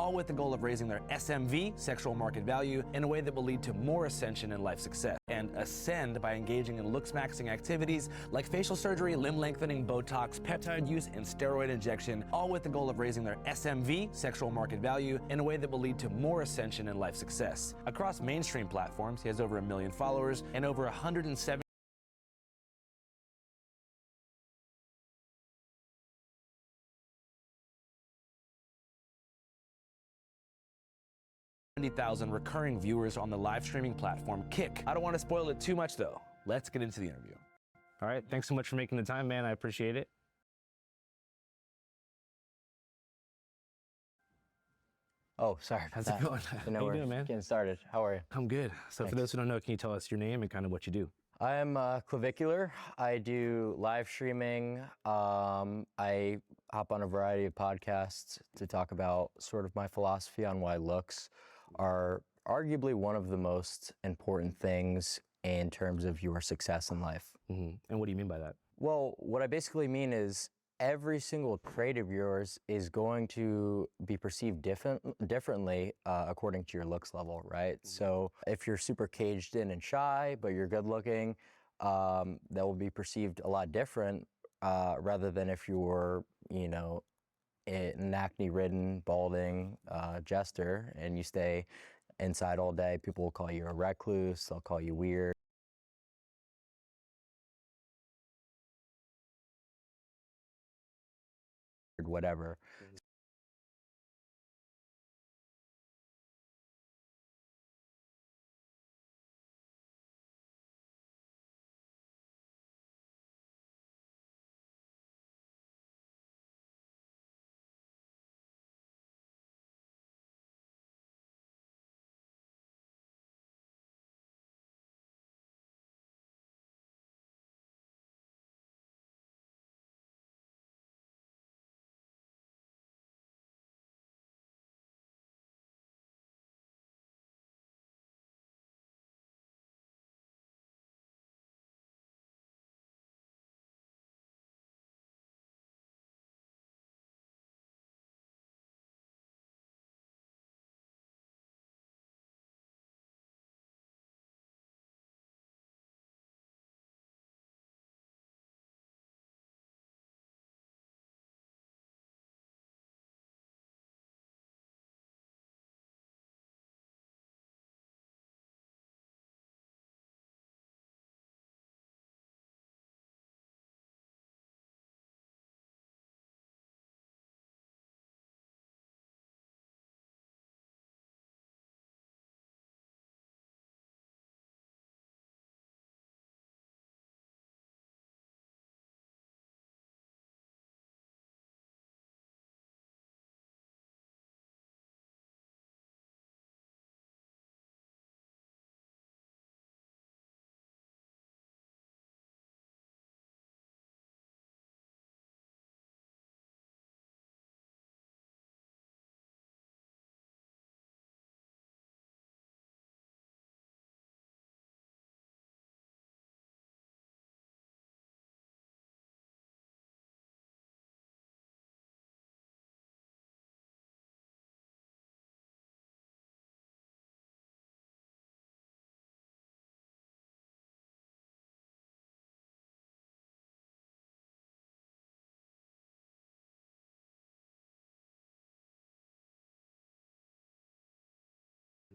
all with the goal of raising their SMV, sexual market value, in a way that will lead to more ascension in life success. And ascend by engaging in looksmaxxing activities like facial surgery, limb lengthening, Botox, peptide use, and steroid injection, all with the goal of raising their SMV, sexual market value, in a way that will lead to more ascension in life success. Across mainstream platforms, he has over 1 million followers and over 170 70,000 recurring viewers on the live streaming platform Kick. I don't want to spoil it too much though. Let's get into the interview. All right, thanks so much for making the time, man. I appreciate it. Oh, sorry. How's it going? How you doing, man? Getting started. How are you? I'm good. So for those who don't know, can you tell us your name and kind of what you do? I am Clavicular. I do live streaming. I hop on a variety of podcasts to talk about sort of my philosophy on why looks are arguably one of the most important things in terms of your success in life. Mm-hmm. And what do you mean by that? Well, what I basically mean is every single trait of yours is going to be perceived differently according to your looks level, right? So if you're super caged in and shy, but you're good looking, that will be perceived a lot different rather than if you're, you know, an acne-ridden, balding jester and you stay inside all day. People will call you a recluse, they'll call you weird. Whatever.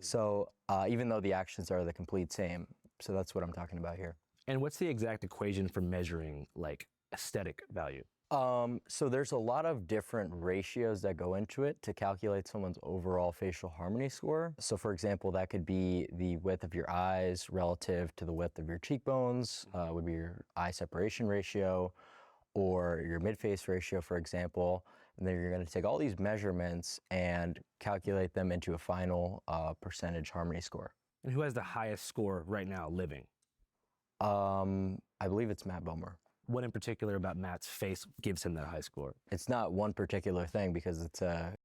So even though the actions are the complete same, so that's what I'm talking about here. And what's the exact equation for measuring like aesthetic value? So there's a lot of different ratios that go into it to calculate someone's overall facial harmony score. So for example, that could be the width of your eyes relative to the width of your cheekbones, would be your eye separation ratio, or your mid-face ratio, for example. And then you're going to take all these measurements and calculate them into a final percentage harmony score. And who has the highest score right now living? I believe it's Matt Bomer. What in particular about Matt's face gives him that high score? It's not one particular thing because it's a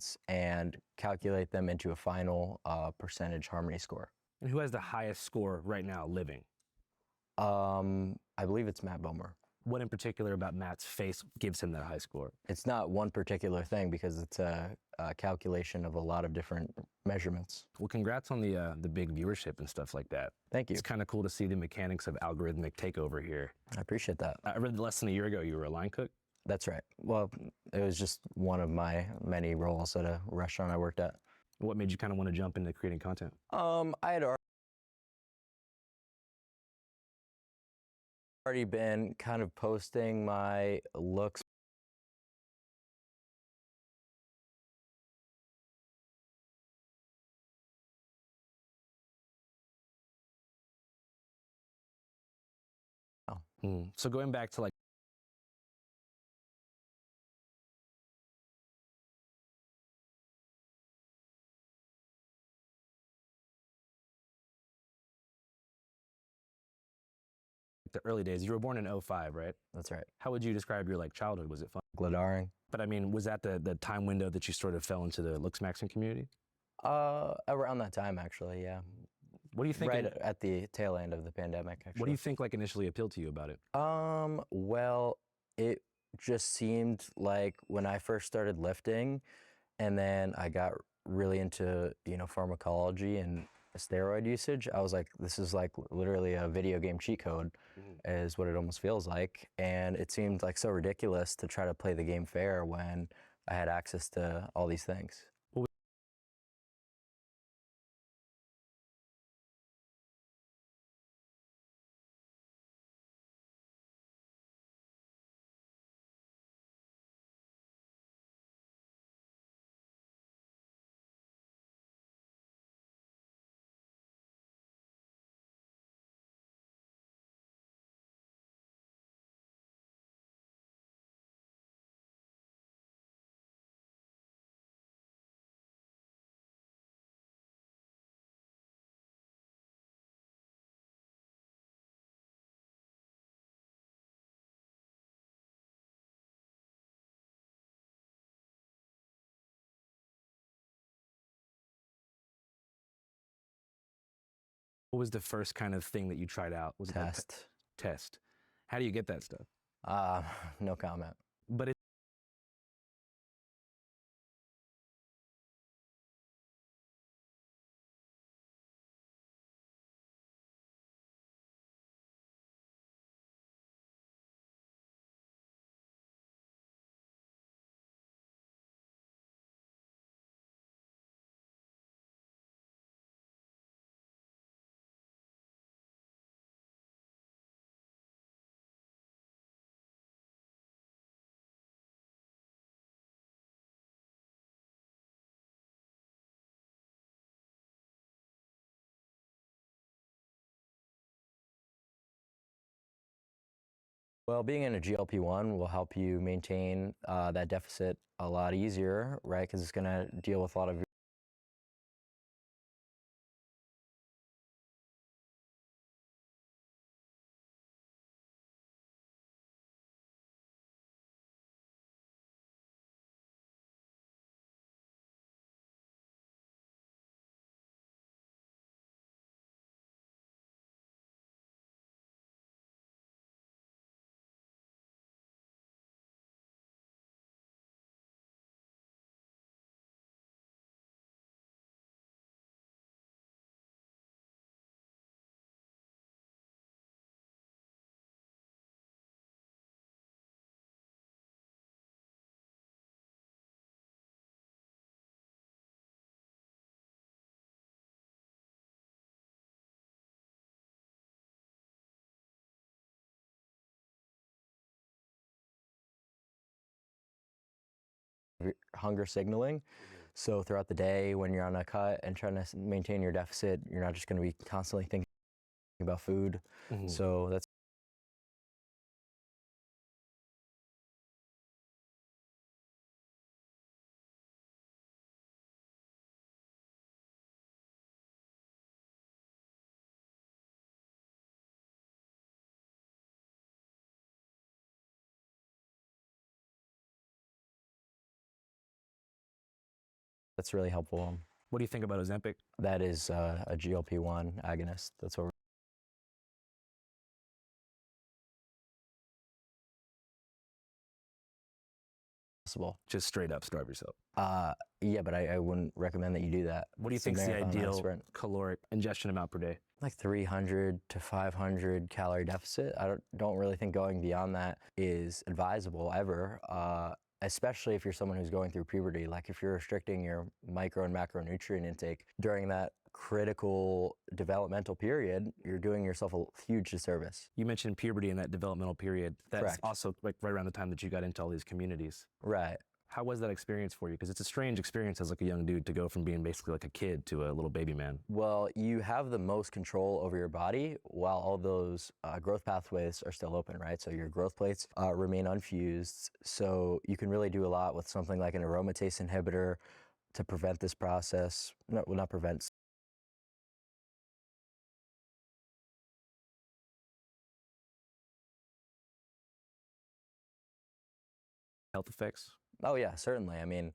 measurements and calculate them into a final percentage harmony score. And who has the highest score right now living? I believe it's Matt Bomer. What in particular about Matt's face gives him that high score? It's not one particular thing because it's a calculation of a lot of different measurements. Well, congrats on the big viewership and stuff like that. Thank you. It's kind of cool to see the mechanics of algorithmic takeover here. I appreciate that. I read less than a year ago you were a line cook. That's right. Well, it was just one of my many roles at a restaurant I worked at. What made you kind of want to jump into creating content? I had already been kind of posting my looks. So going back to like the early days, you were born in 05, right? That's right. How would you describe your like childhood? Was it fun? Gladaring. But I mean, was that the time window that you sort of fell into the Looksmaxxing community? Around that time, actually, yeah. What do you think? Right at the tail end of the pandemic, actually. What do you think like initially appealed to you about it? Well, it just seemed like when I first started lifting, and then I got really into, pharmacology and steroid usage, I was like, this is like literally a video game cheat code, is what it almost feels like. And it seemed like so ridiculous to try to play the game fair when I had access to all these things. What was the first kind of thing that you tried out? Was it like test? How do you get that stuff? No comment. But it Well, being in a GLP-1 will help you maintain that deficit a lot easier, right? Because it's going to deal with a lot of hunger signaling. So throughout the day, when you're on a cut and trying to maintain your deficit, you're not just going to be constantly thinking about food. So that's That's really helpful. What do you think about Ozempic? That is a GLP-1 agonist. That's what we're possible. Just straight up starve yourself. Yeah, but I wouldn't recommend that you do that. What do you It's a think is the marathon, not a ideal sprint. caloric ingestion amount per day? Like 300 to 500 calorie deficit. I don't really think going beyond that is advisable ever, especially if you're someone who's going through puberty. Like if you're restricting your micro and macronutrient intake during that critical developmental period, you're doing yourself a huge disservice. You mentioned puberty in that developmental period. That's Correct. also like right around the time that you got into all these communities. Right. How was that experience for you? Because it's a strange experience as like a young dude to go from being basically like a kid to a little baby man. Well, you have the most control over your body while all those growth pathways are still open, right? So your growth plates remain unfused. So you can really do a lot with something like an aromatase inhibitor to prevent this process. No, well, not prevent. Health effects? Oh yeah, certainly. I mean,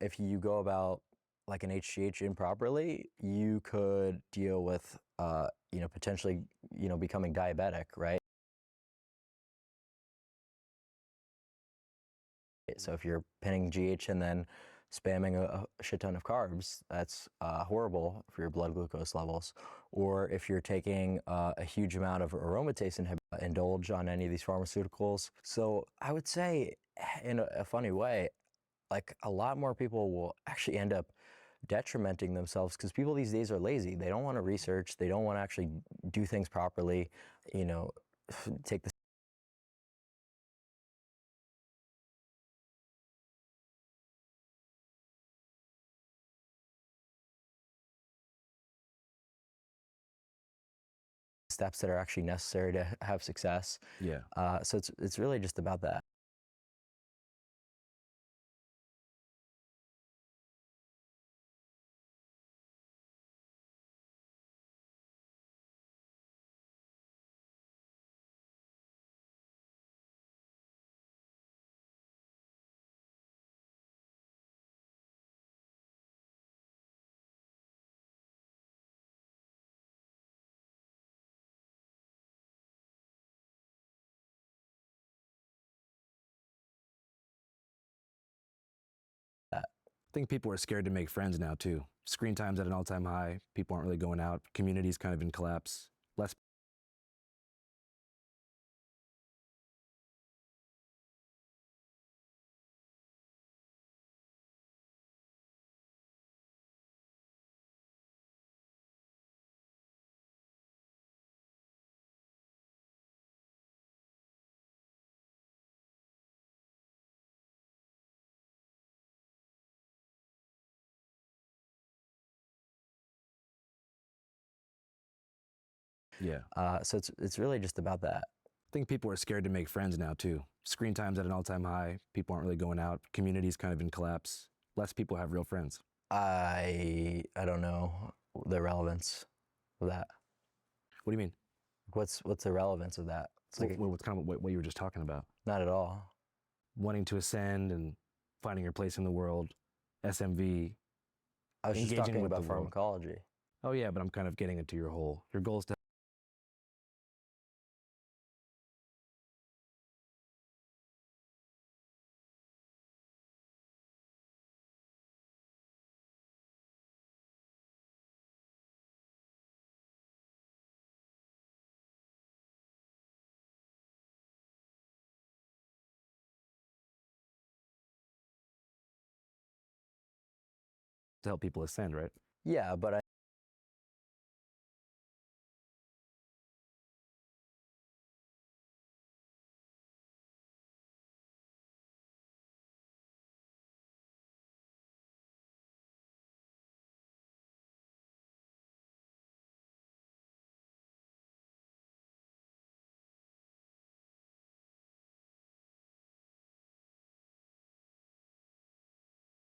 if you go about like an HGH improperly, you could deal with, potentially, becoming diabetic, right? So if you're pinning GH and then spamming a shit ton of carbs, that's horrible for your blood glucose levels. Or if you're taking a huge amount of aromatase inhibitor, indulge on any of these pharmaceuticals. So I would say, in a funny way, like a lot more people will actually end up detrimenting themselves because people these days are lazy. They don't want to research. They don't want to actually do things properly. Take the steps that are actually necessary to have success. Yeah. So it's really just about that. I think people are scared to make friends now too. Screen time's at an all-time high. People aren't really going out. Community's kind of in collapse. Less. Yeah. So it's really just about that. I think people are scared to make friends now too. Screen time's at an all-time high. People aren't really going out. Community's kind of in collapse. Less people have real friends. I don't know the relevance of that. What do you mean? What's the relevance of that? It's like What's kind of what you were just talking about? not at all. Wanting to ascend and finding your place in the world. SMV. I was just Engaging talking with about the world. pharmacology. Oh yeah, but I'm kind of getting into your goal is to help people ascend, right? Yeah, but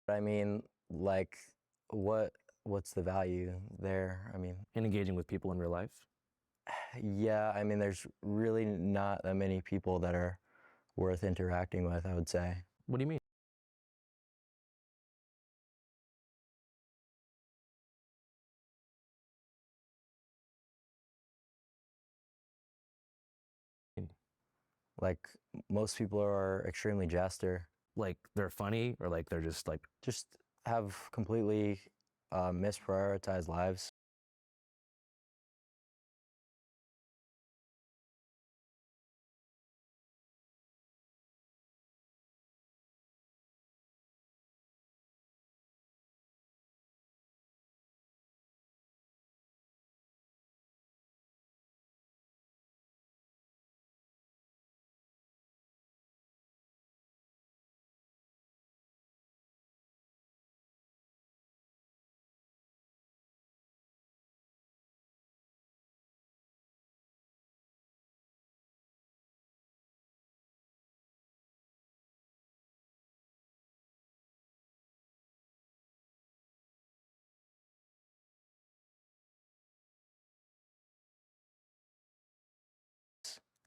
I mean, like, what's the value there? I mean, And engaging with people in real life. yeah, I mean, there's really not that many people that are worth interacting with, I would say. What do you mean? Like most people are extremely jester, Like they're funny or like they're just like just have completely misprioritized lives.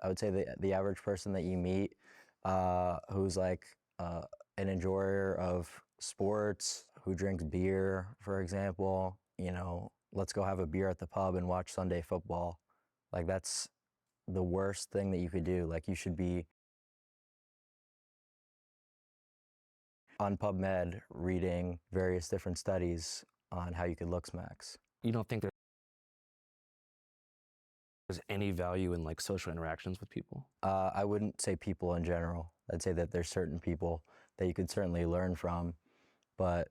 I would say the average person that you meet who's like an enjoyer of sports, who drinks beer, for example, you know, let's go have a beer at the pub and watch Sunday football. Like that's the worst thing that you could do. Like you should be on PubMed reading various different studies on how you could Looksmax. you don't think there's any value in like social interactions with people? I wouldn't say people in general. I'd say that there's certain people that you could certainly learn from, but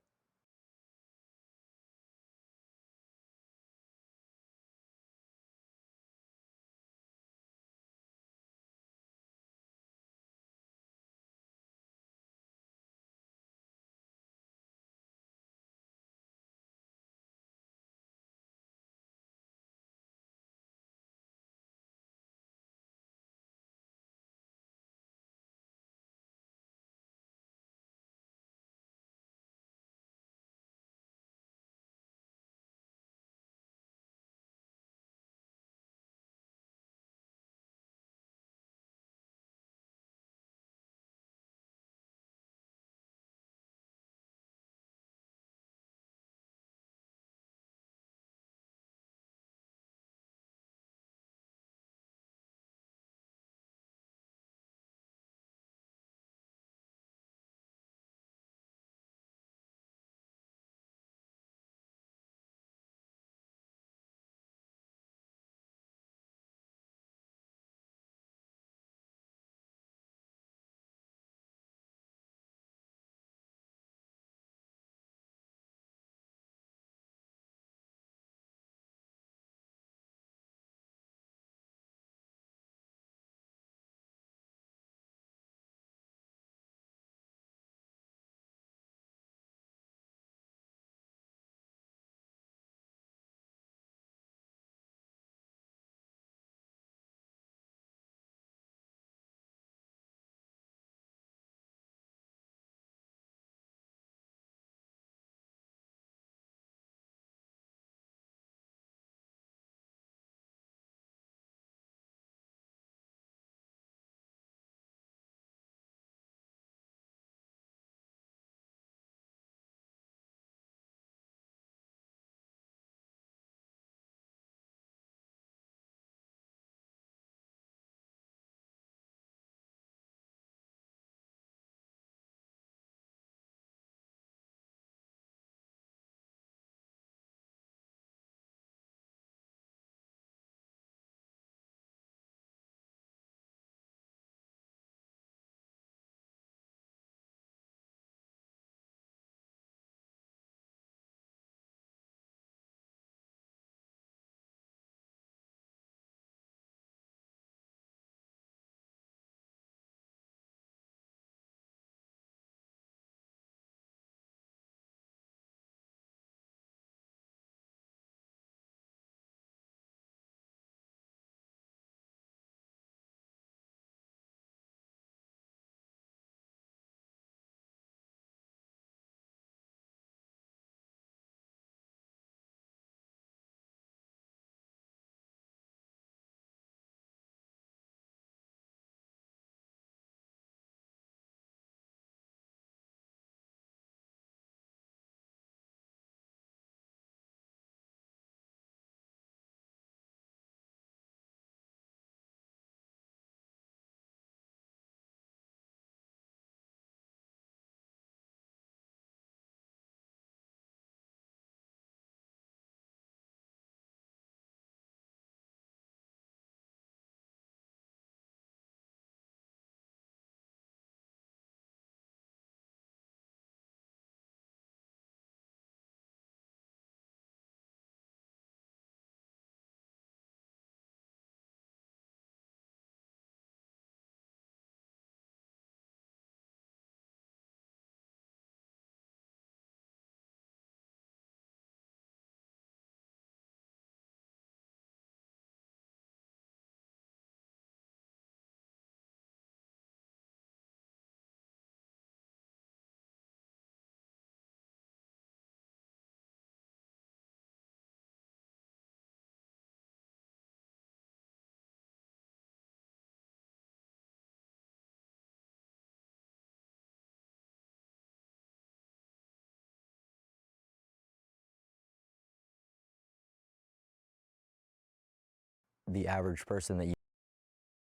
the average person that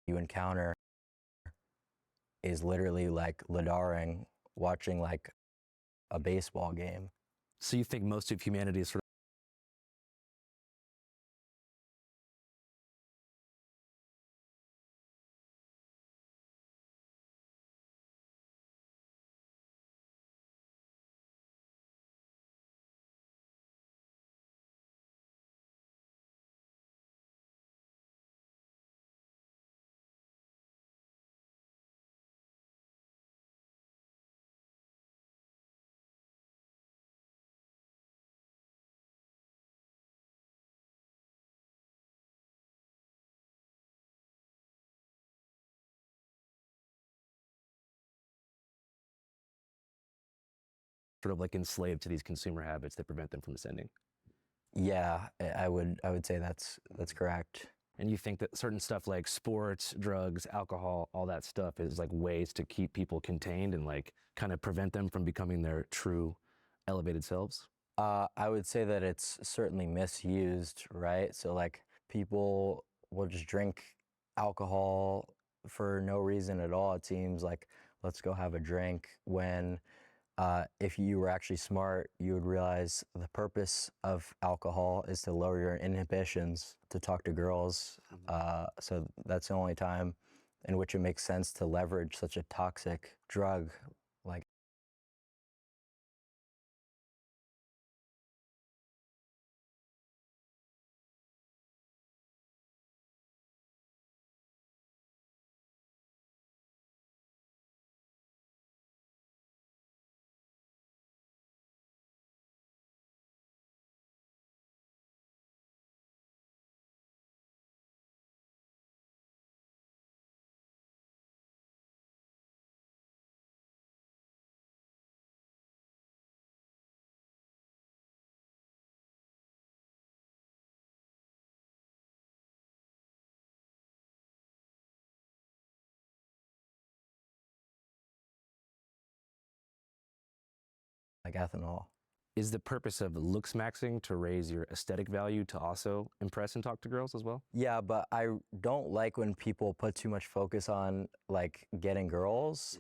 you encounter is literally like ladaring, watching like a baseball game. So you think most of humanity is sort of like enslaved to these consumer habits that prevent them from ascending? Yeah, I would say that's correct. And you think that certain stuff like sports, drugs, alcohol, all that stuff is like ways to keep people contained and like kind of prevent them from becoming their true elevated selves? I would say that it's certainly misused, right? So like people will just drink alcohol for no reason at all. It seems like let's go have a drink when if you were actually smart, you would realize the purpose of alcohol is to lower your inhibitions to talk to girls. So that's the only time in which it makes sense to leverage such a toxic drug like ethanol. Is the purpose of looksmaxxing to raise your aesthetic value to also impress and talk to girls as well? Yeah, but I don't like when people put too much focus on like getting girls.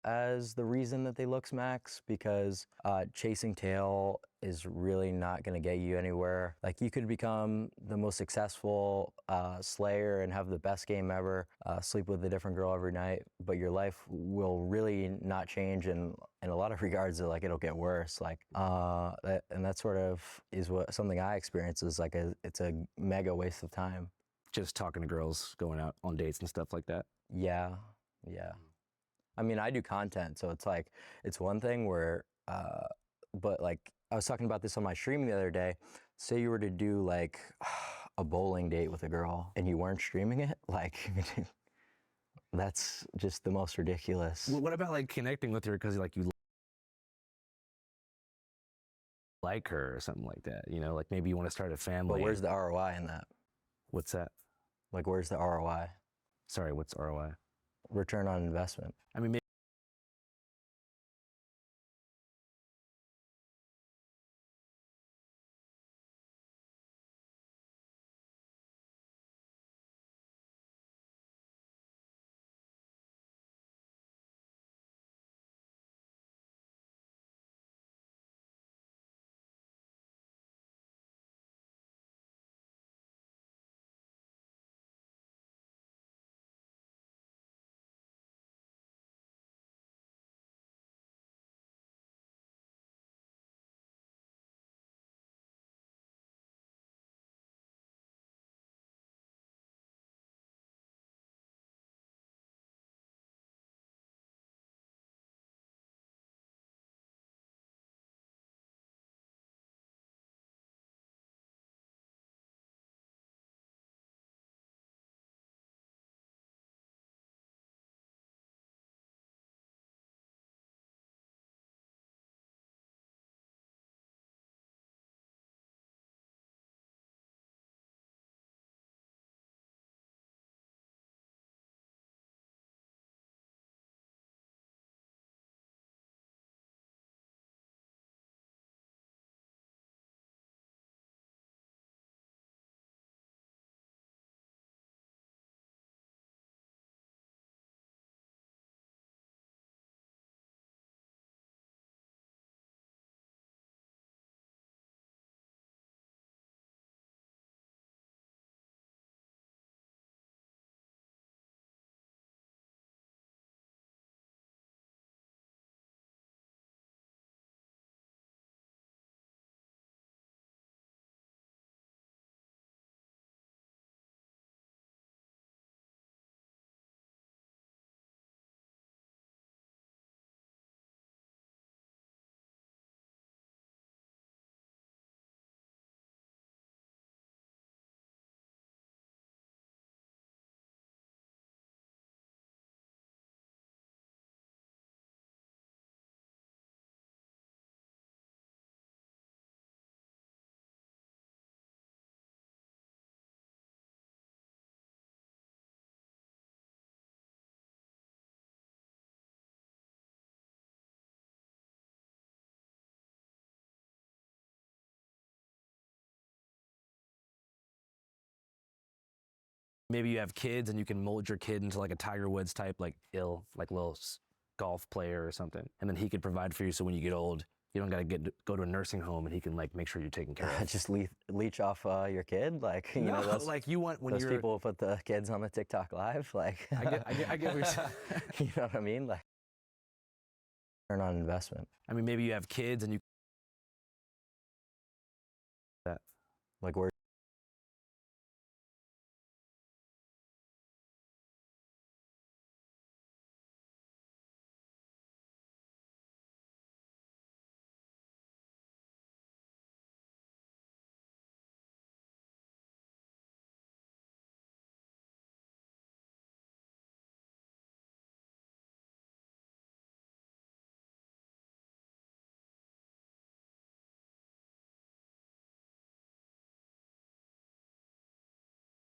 As the reason that they looks max because chasing tail is really not going to get you anywhere. Like you could become the most successful slayer and have the best game ever, sleep with a different girl every night, but your life will really not change in a lot of regards. Like it'll get worse. Like and that sort of is what something I experience is like it's a mega waste of time. Just talking to girls, going out on dates and stuff like that? Yeah, yeah. I mean, I do content, so it's like, it's one thing where, but like, I was talking about this on my stream the other day. Say you were to do like a bowling date with a girl and you weren't streaming it, like, that's just the most ridiculous. What about like connecting with her because like you like her or something like that? You know, like maybe you want to start a family. But where's the ROI in that? What's that? Like, where's the ROI? Sorry, what's ROI? Return on investment. I mean, maybe Maybe you have kids and you can mold your kid into like a Tiger Woods type, like like little golf player or something. And then he could provide for you. So when you get old, you don't got to go to a nursing home and he can like make sure you're taken care of. Just leech off your kid, like you No, know, those, like you want when those you're people who put the kids on the TikTok live, like I get what you're saying. you know what I mean, like return on investment. I mean, maybe you have kids and you that. Like where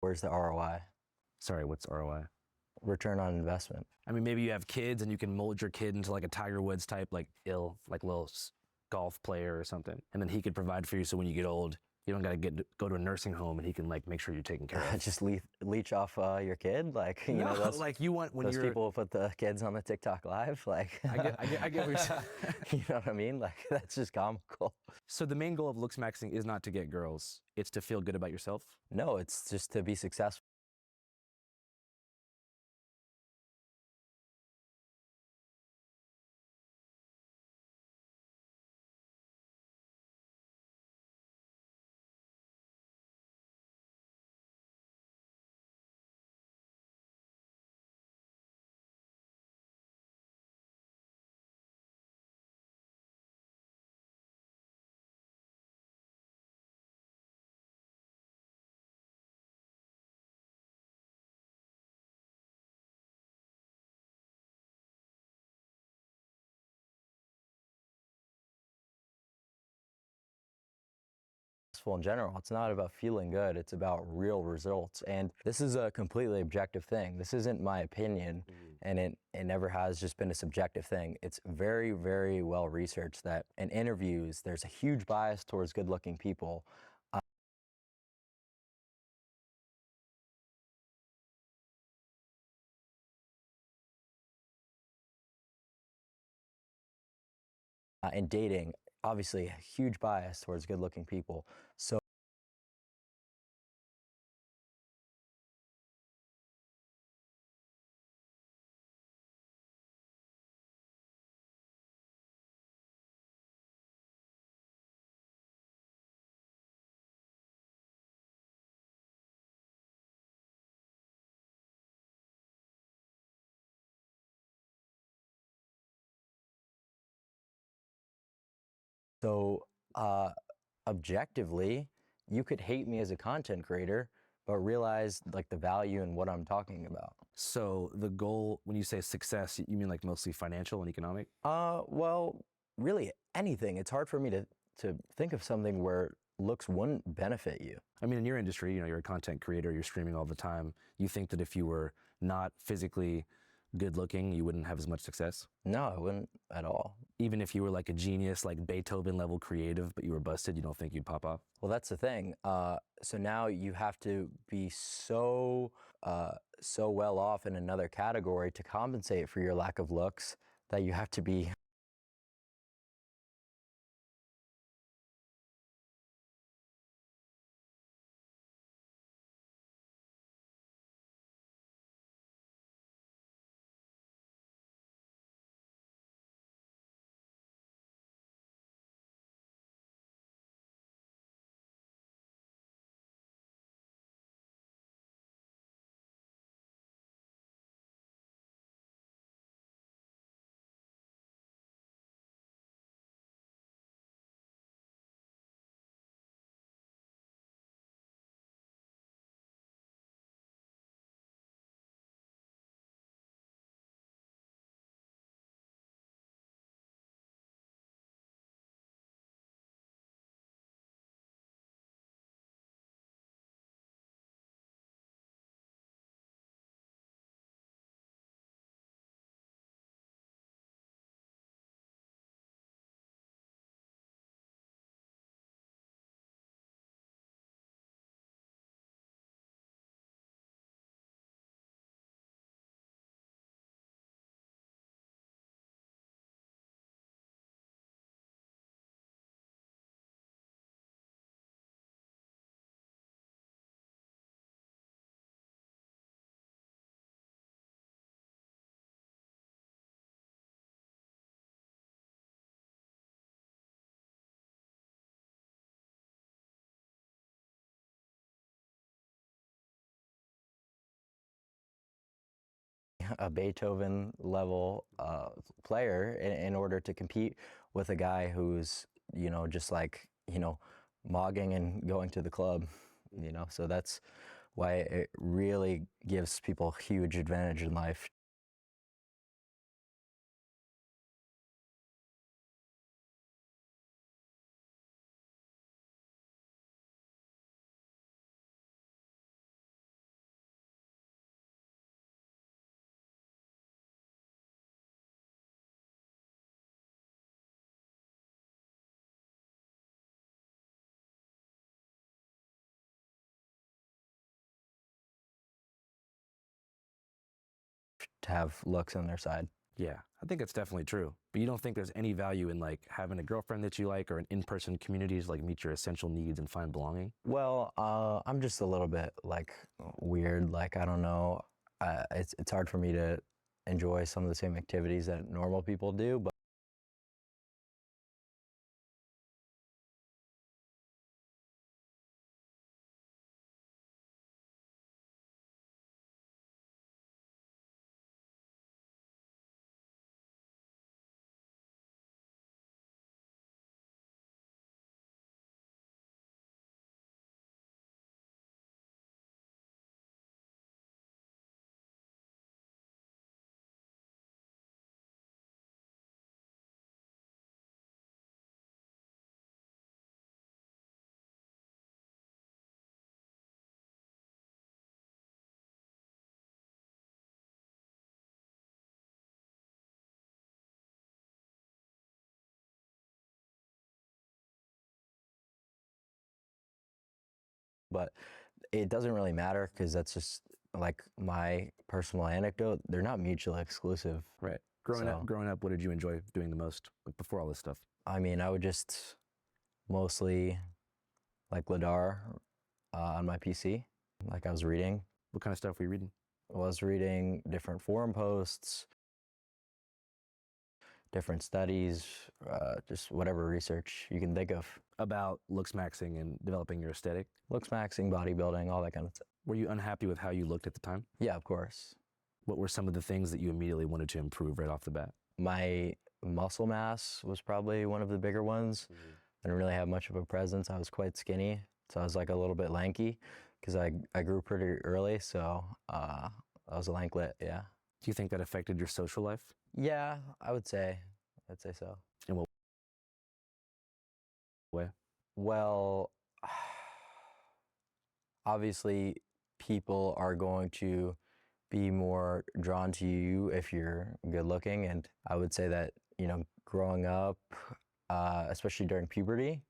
where's the ROI? Sorry, what's ROI? Return on investment. I mean, maybe you have kids and you can mold your kid into like a Tiger Woods type, like like little golf player or something. And then he could provide for you. So when you get old, you don't got to go to a nursing home and he can like make sure you're taken care of. Just leech off your kid, like you know, those, like you want when those you're people who put the kids on the TikTok live, like I get what you're saying. you know what I mean, like that's just comical. So the main goal of Looksmaxxing is not to get girls; it's to feel good about yourself. No, it's just to be successful. In general, it's not about feeling good, it's about real results, and this is a completely objective thing. This isn't my opinion, and it never has just been a subjective thing. It's very, very well researched that in interviews there's a huge bias towards good looking people. In dating, obviously a huge bias towards good looking people. So So, objectively, you could hate me as a content creator, but realize like the value in what I'm talking about. So the goal, when you say success, you mean like mostly financial and economic? Well, really anything. It's hard for me to think of something where looks wouldn't benefit you. I mean, in your industry, you know, you're a content creator, you're streaming all the time. You think that if you were not physically good looking, you wouldn't have as much success? No, I wouldn't at all. Even if you were like a genius, like Beethoven level creative, but you were busted, you don't think you'd pop off? Well, that's the thing. So now you have to be so well off in another category to compensate for your lack of looks that you have to be a Beethoven level player in order to compete with a guy who's, just like, mogging and going to the club, so that's why it really gives people huge advantage in life. To have looks on their side. Yeah, I think it's definitely true. But you don't think there's any value in like having a girlfriend that you like or an in-person communities like meet your essential needs and find belonging? Well, I'm just a little bit like weird. Like, I don't know. It's hard for me to enjoy some of the same activities that normal people do, but it doesn't really matter because that's just like my personal anecdote. They're not mutually exclusive. Right. So- Growing up, what did you enjoy doing the most like, before all this stuff? I mean, I would just mostly like Ladar on my PC. Like I was reading. What kind of stuff were you reading? I was reading different forum posts, different studies, just whatever research you can think of. About Looksmaxxing and developing your aesthetic. Looksmaxxing, bodybuilding, all that kind of stuff. Were you unhappy with how you looked at the time? Yeah, of course. What were some of the things that you immediately wanted to improve right off the bat? My muscle mass was probably one of the bigger ones. I didn't really have much of a presence. I was quite skinny, so I was like a little bit lanky because I grew pretty early, so I was a lanklet, yeah. Do you think that affected your social life? Yeah, I'd say so. In what way? Well, obviously people are going to be more drawn to you if you're good looking, and I would say that, growing up, especially during puberty,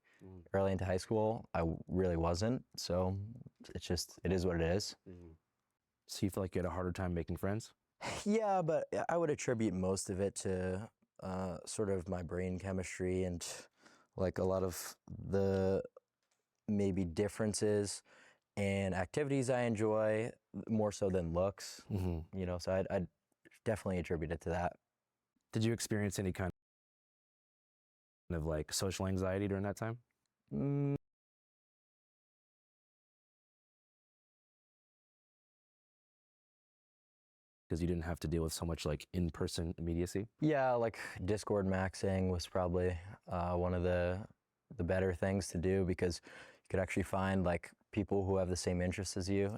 early into high school, I really wasn't, so it is what it is. So you feel like you had a harder time making friends? Yeah, but I would attribute most of it to sort of my brain chemistry and like a lot of the maybe differences and activities I enjoy more so than looks. So I'd definitely attribute it to that. Did you experience any kind of like social anxiety during that time? Mm, Because you didn't have to deal with so much like in-person immediacy? yeah, like Discord maxing was probably one of the better things to do because you could actually find like people who have the same interests as you.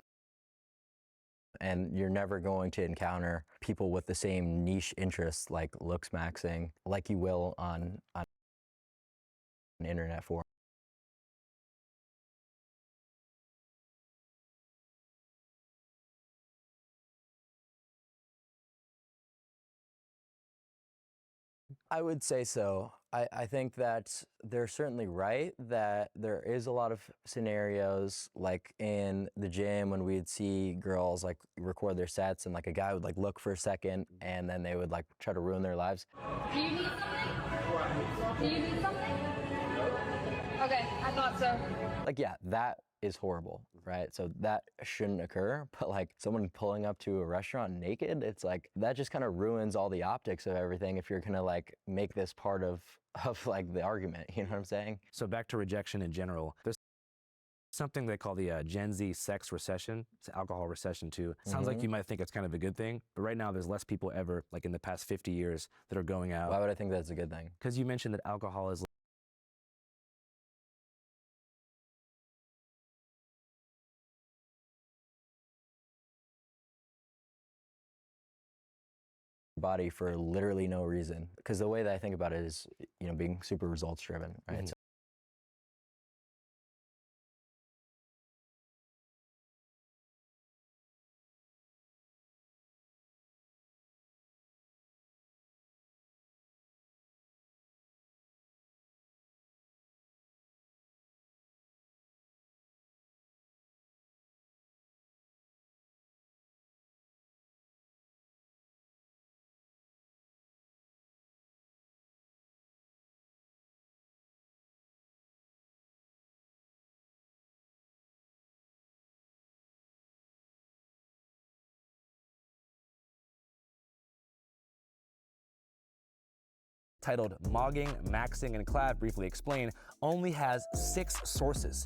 And you're never going to encounter people with the same niche interests like Looksmaxxing, like you will on an internet forum. I would say so. I think that they're certainly right that there is a lot of scenarios like in the gym when we'd see girls like record their sets and like a guy would like look for a second and then they would like try to ruin their lives. Do you need something? Do you need something? Okay, I thought so. Like, yeah, that is horrible, right? So that shouldn't occur. But like someone pulling up to a restaurant naked, it's like that just kind of ruins all the optics of everything if you're gonna like make this part of like the argument. You know what I'm saying? So back to rejection in general, there's something they call the Gen Z sex recession. It's alcohol recession too. Sounds like you might think it's kind of a good thing, but right now there's less people ever, like in the past 50 years, that are going out. Why would I think that's a good thing? Because you mentioned that alcohol is Body for literally no reason. Because the way that I think about it is, you know, being super results driven, right? Titled Mogging, Maxing, and Clav briefly explain, only has 6 sources.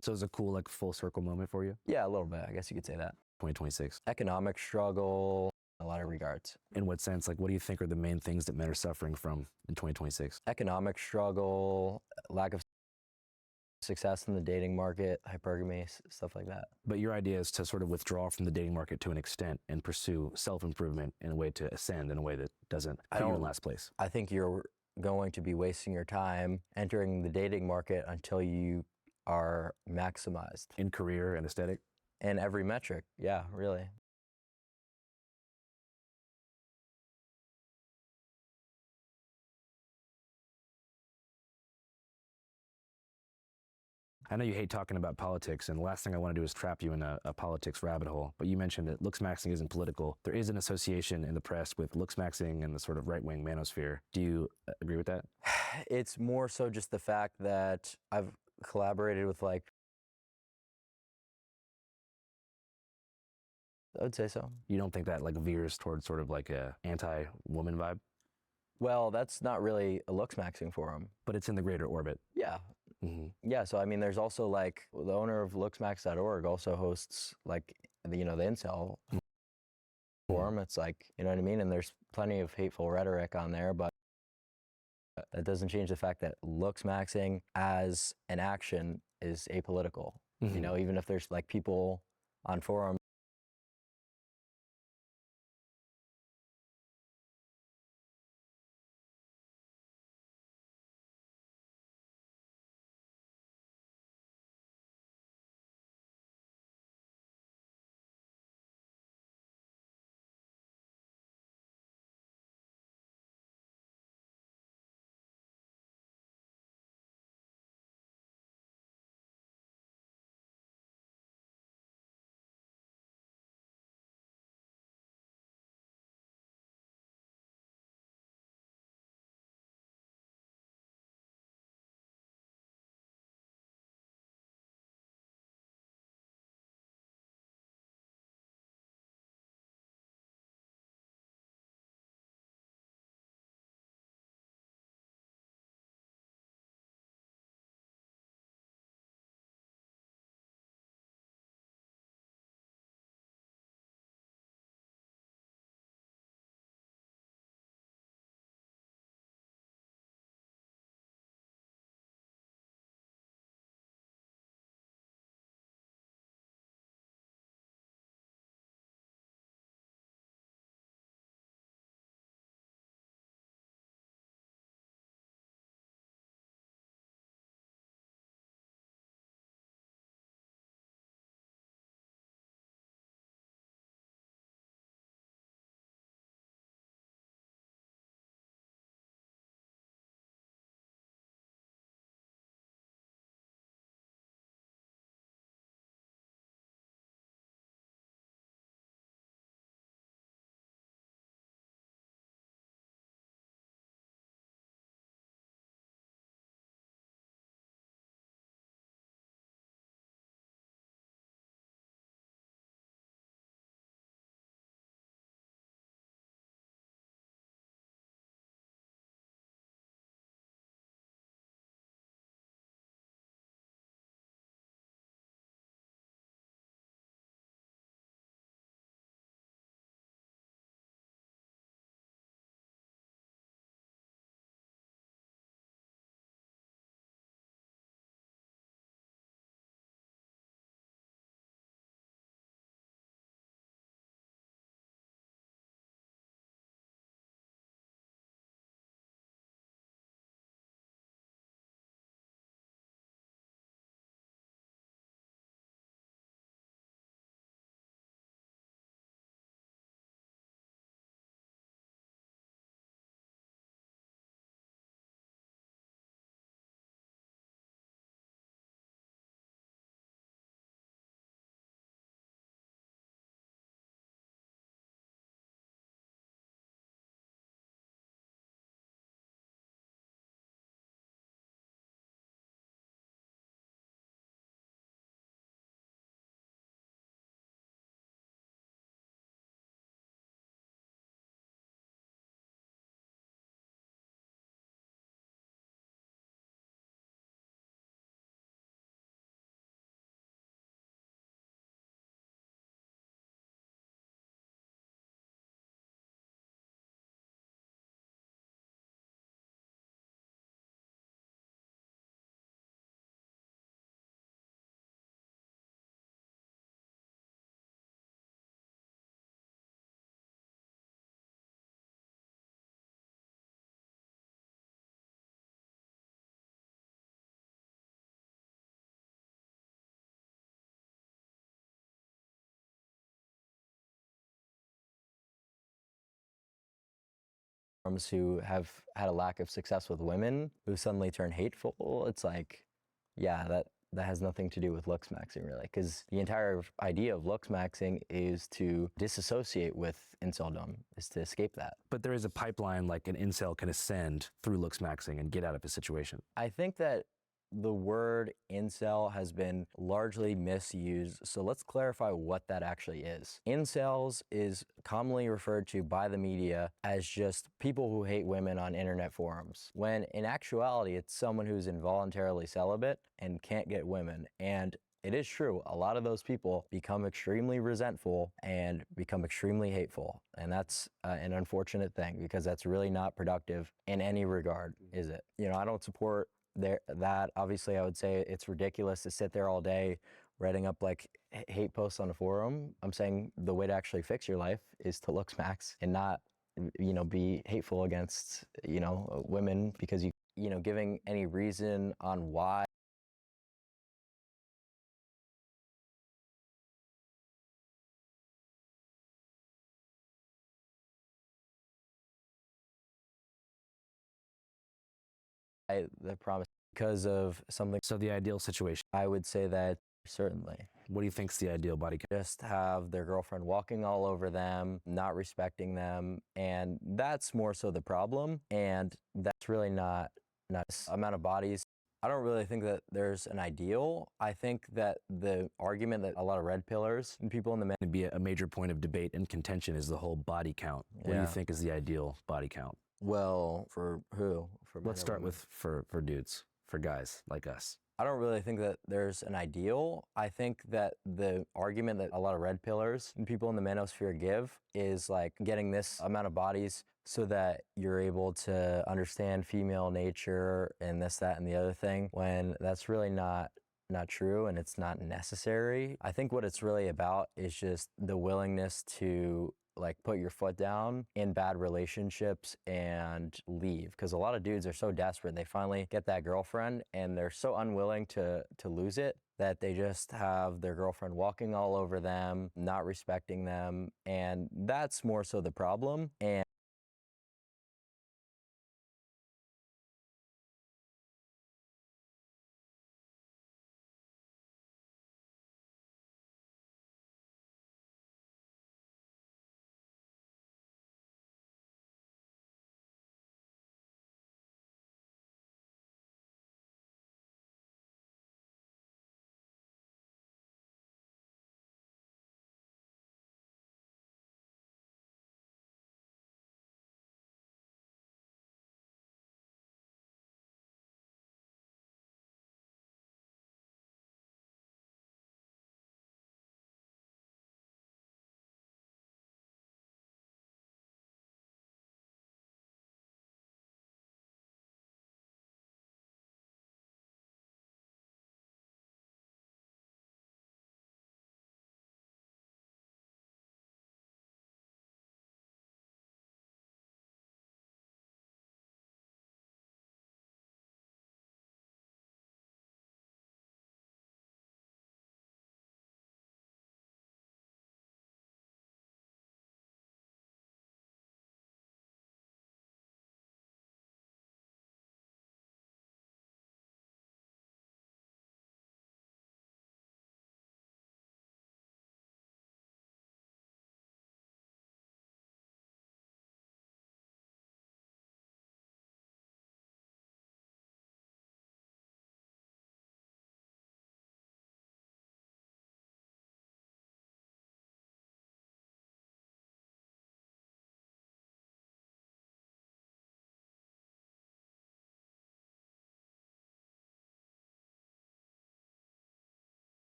so it's a cool like full circle moment for you. Yeah, a little bit. I guess you could say that. 2026. Economic struggle, a lot of regards. In what sense? Like, what do you think are the main things that men are suffering from in 2026? Economic struggle, lack of success in the dating market, hypergamy, stuff like that. But your idea is to sort of withdraw from the dating market to an extent and pursue self-improvement in a way to ascend in a way that doesn't put you in last place. I think you're going to be wasting your time entering the dating market until you are maximized. In career and aesthetic? In every metric, yeah, really. I know you hate talking about politics, and the last thing I want to do is trap you in a politics rabbit hole, but you mentioned that Looksmaxxing isn't political. There is an association in the press with Looksmaxxing and the sort of right-wing manosphere. Do you agree with that? It's more so just the fact that I've collaborated with, like, I would say so. You don't think that like veers towards sort of like a anti-woman vibe? Well, that's not really a Looksmaxxing forum. But it's in the greater orbit. Yeah. Yeah, so I mean, there's also like the owner of looksmax.org also hosts like the incel forum. It's like, you know what I mean? And there's plenty of hateful rhetoric on there, but that doesn't change the fact that looksmaxing as an action is apolitical. You know, even if there's like people on forums who have had a lack of success with women who suddenly turn hateful. It's like, yeah, that has nothing to do with Looksmaxxing really, because the entire idea of Looksmaxxing is to disassociate with inceldom, is to escape that. But there is a pipeline like an incel can ascend through Looksmaxxing and get out of his situation. I think that the word incel has been largely misused, so let's clarify what that actually is. Incels is commonly referred to by the media as just people who hate women on internet forums, when in actuality it's someone who's involuntarily celibate and can't get women. And it is true, a lot of those people become extremely resentful and become extremely hateful. And that's an unfortunate thing, because that's really not productive in any regard, is it? You know, I don't support that. Obviously, I would say it's ridiculous to sit there all day writing up like hate posts on a forum. I'm saying the way to actually fix your life is to Looksmax and not, you know, be hateful against, you know, women, because you know, giving any reason on why the promise because of something. So the ideal situation. I would say that certainly. What do you think's the ideal body count? Just have their girlfriend walking all over them, not respecting them, and that's more so the problem. And that's really not amount of bodies. I don't really think that there's an ideal. I think that the argument that a lot of red pillars and people in the men It'd be a major point of debate and contention is the whole body count. What do Yeah. you think is the ideal body count? well, for who? For men Let's or start women? with for dudes, for guys like us. I don't really think that there's an ideal. I think that the argument that a lot of red pillars and people in the manosphere give is like getting this amount of bodies so that you're able to understand female nature and this, that, and the other thing, when that's really not true and it's not necessary. I think what it's really about is just the willingness to like put your foot down in bad relationships and leave, because a lot of dudes are so desperate, they finally get that girlfriend and they're so unwilling to lose it that they just have their girlfriend walking all over them, not respecting them, and that's more so the problem. And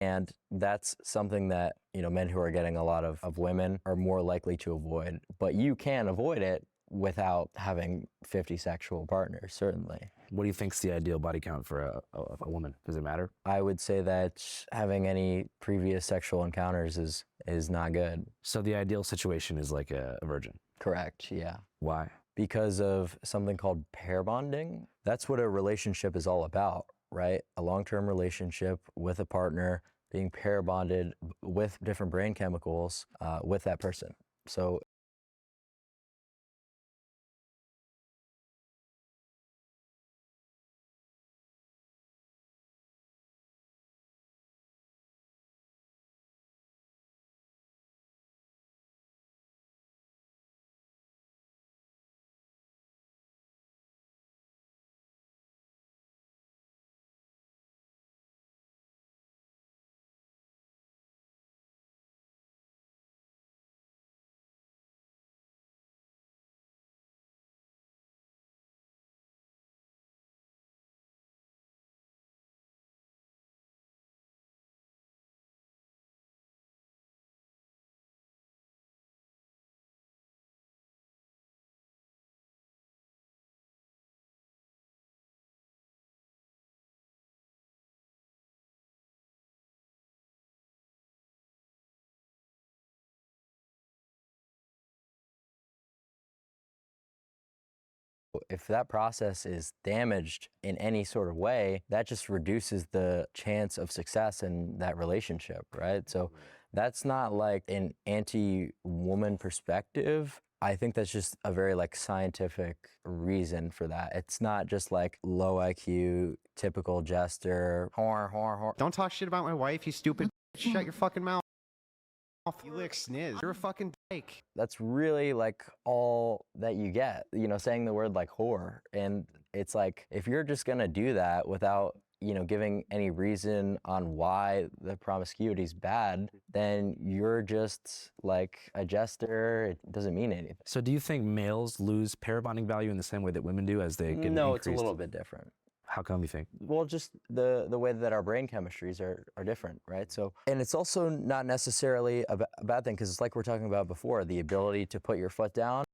And that's something that, men who are getting a lot of women are more likely to avoid. But you can avoid it without having 50 sexual partners, certainly. What do you think's the ideal body count for a woman? Does it matter? I would say that having any previous sexual encounters is not good. So the ideal situation is like a virgin. Correct, yeah. Why? Because of something called pair bonding. That's what a relationship is all about, right? A long-term relationship with a partner, being pair bonded with different brain chemicals with that person. So if that process is damaged in any sort of way, that just reduces the chance of success in that relationship, right? So that's not like an anti-woman perspective. I think that's just a very scientific reason for that. It's not just like low IQ, typical jester, whore. Don't talk shit about my wife, you stupid. Shut your fucking mouth. You lick sniz. You're a fucking dyke. That's really all that you get, saying the word whore. And it's like, if you're just gonna do that without, giving any reason on why the promiscuity is bad, then you're just a jester. It doesn't mean anything. So do you think males lose pair bonding value in the same way that women do as they get No, increased? it's a little bit different. How come you think? Well, just the way that our brain chemistries are different, right? So, and it's also not necessarily a bad thing, because it's like we're talking about before, the ability to put your foot down